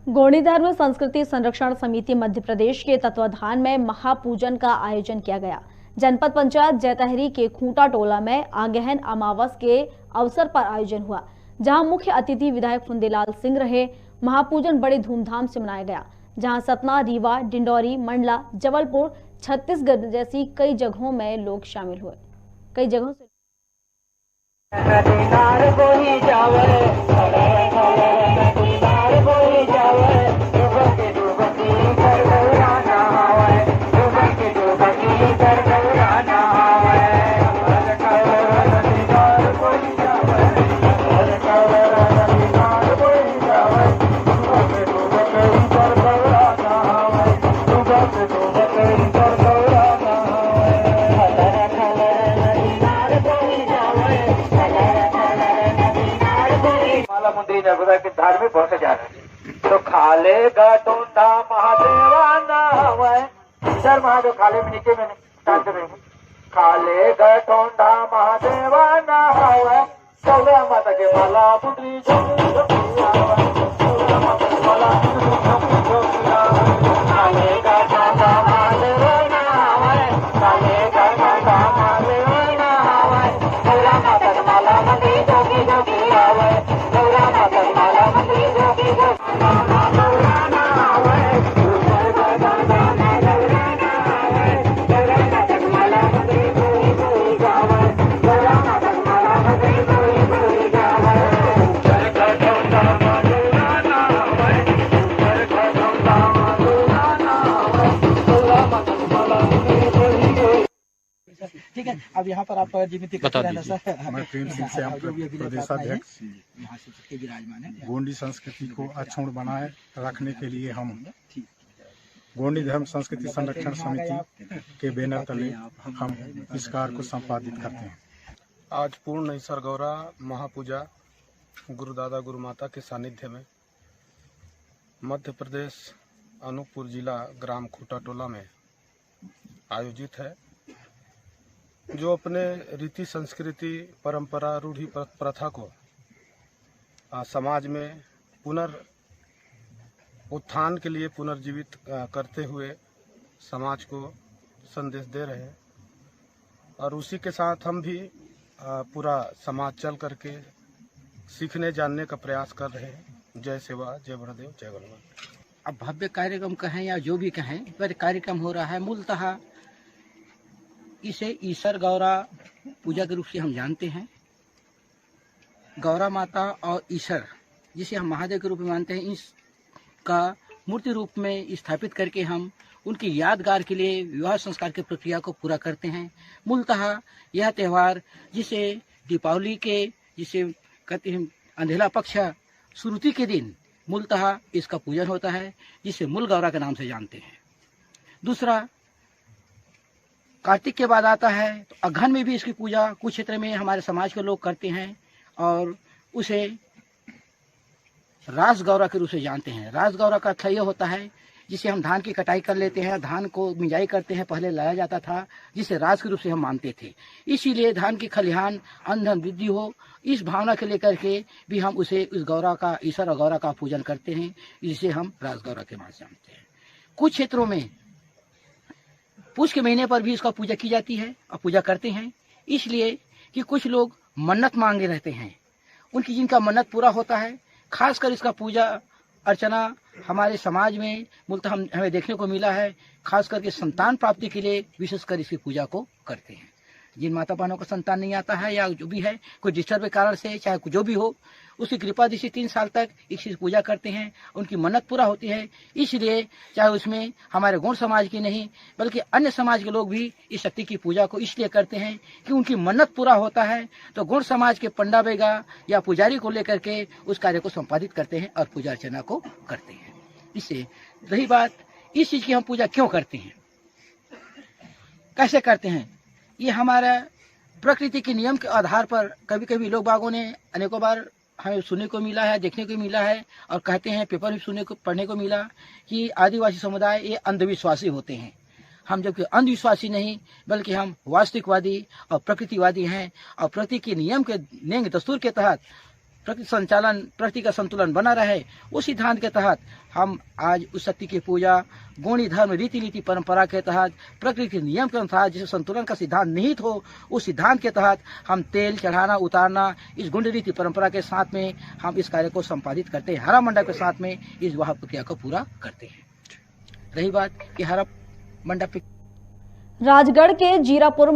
गोंडी धर्म संस्कृति संरक्षण समिति मध्य प्रदेश के तत्वाधान में महापूजन का आयोजन किया गया। जनपद पंचायत जैतहरी के खूंटा टोला में आगहन अमावस के अवसर पर आयोजन हुआ, जहां मुख्य अतिथि विधायक फुंदेलाल सिंह रहे। महापूजन बड़ी धूमधाम से मनाया गया, जहां सतना, रीवा, डिंडौरी, मंडला, जबलपुर, छत्तीसगढ़ जैसी कई जगहों में लोग शामिल हुए। कई जगहों से के धार्मिक बहुत से जा रहे तो खालेगा टोंडा महादेवाना सर महादेव खाले में नीचे में शांत में खालेगा टोंडा महादेवाना सौरा माता के माला पुत्री खालेगा टोंडा महादेवाना खालेगा टोंडा महादेवाना सौरा माता के माला पुत्री जोगी जोगी आवे ठीक है। अब यहाँ पर आप जीवित बता दीजिए। सर मैं प्रेम सिंह से प्रदेशाध्यक्ष विराजमान है। गोंडी संस्कृति को अक्षुण्ण बनाए रखने के लिए हम गोंडी धर्म संस्कृति संरक्षण समिति के बैनर तले हम इस कार्य को संपादित करते हैं। आज पूर्ण ईसर गौरा महापूजा गुरुदादा गुरु माता के सानिध्य में मध्य प्रदेश अनूपपुर जिला ग्राम खूंटा टोला में आयोजित है, जो अपने रीति संस्कृति परंपरा रूढ़ी प्रथा को समाज में उत्थान के लिए पुनर्जीवित करते हुए समाज को संदेश दे रहे हैं। और उसी के साथ हम भी पूरा समाज चल करके सीखने जानने का प्रयास कर रहे हैं। जय सेवा, जय गुरुदेव, जय गुरुनाथ। अब भव्य कार्यक्रम कहें या जो भी कहें, पर कार्यक्रम हो रहा है। मूलतः इसे ईसर गौरा पूजा के रूप से हम जानते हैं। गौरा माता और ईसर, जिसे हम महादेव के रूप में मानते हैं, इसका मूर्ति रूप में स्थापित करके हम उनकी यादगार के लिए विवाह संस्कार की प्रक्रिया को पूरा करते हैं। मूलतः यह त्यौहार जिसे दीपावली के जिसे कहते हैं अंधेला पक्ष श्रुति के दिन मूलतः इसका पूजन होता है, जिसे मूल गौरा के नाम से जानते हैं। दूसरा, कार्तिक के बाद आता है तो अगहन में भी इसकी पूजा कुछ क्षेत्र में हमारे समाज के लोग करते हैं और उसे रास गौरा के रूप से जानते हैं। रास गौरा का अर्थ यह होता है जिसे हम धान की कटाई कर लेते हैं, धान को मिंजाई करते हैं, पहले लाया जाता था, जिसे रास के रूप से हम मानते थे। इसीलिए धान की खलिहान अंधन वृद्धि हो, इस भावना के लेकर के भी हम उसे उस गौरा का, ईसर और गौरा का पूजन करते हैं, जिसे हम रास गौरा के नाम से जानते हैं। कुछ क्षेत्रों में पुष के महीने पर भी इसका पूजा की जाती है और पूजा करते हैं, इसलिए कि कुछ लोग मन्नत मांगे रहते हैं, उनकी जिनका मन्नत पूरा होता है। खासकर इसका पूजा अर्चना हमारे समाज में मूलतः हमें देखने को मिला है, खास करके संतान प्राप्ति के लिए विशेषकर इसकी पूजा को करते हैं। जिन माता बहनों का संतान नहीं आता है या जो भी है, कोई डिस्टर्ब के कारण से, चाहे जो भी हो, उसकी कृपा दृष्टि 3 साल तक इस पूजा करते हैं, उनकी मन्नत पूरा होती है। इसलिए चाहे उसमें हमारे गौड़ समाज की नहीं बल्कि अन्य समाज के लोग भी इस शक्ति की पूजा को इसलिए करते हैं कि उनकी मन्नत पूरा होता है, तो गौड़ समाज के पंडा बेगा या पुजारी को लेकर के उस कार्य को संपादित करते हैं और पूजा अर्चना को करते हैं। इससे रही बात इस चीज की हम पूजा क्यों करते हैं, कैसे करते हैं, ये हमारा प्रकृति के नियम के आधार पर कभी कभी लोग बागों ने अनेकों बार हमें सुनने को मिला है, देखने को मिला है और कहते हैं, पेपर में पढ़ने को मिला कि आदिवासी समुदाय ये अंधविश्वासी होते हैं। हम जबकि अंधविश्वासी नहीं बल्कि हम वास्तविकवादी और प्रकृतिवादी हैं और प्रकृति के नियम के नेंग दस्तूर के तहत प्रकृति का संतुलन बना रहे, उस सिद्धांत के तहत हम आज उस शक्ति की पूजा गौणी धर्म रीति नीति परंपरा के तहत प्रकृति के नियम के अनुसार जिसे संतुलन का सिद्धांत निहित हो, उस सिद्धांत के तहत हम तेल चढ़ाना उतारना इस गौणी रीति परंपरा के साथ में हम इस कार्य को संपादित करते हैं। हरा मंडप के साथ में इस विवाह प्रक्रिया को पूरा करते हैं। रही बात कि हरा मंडप राजगढ़ के जीरापुर में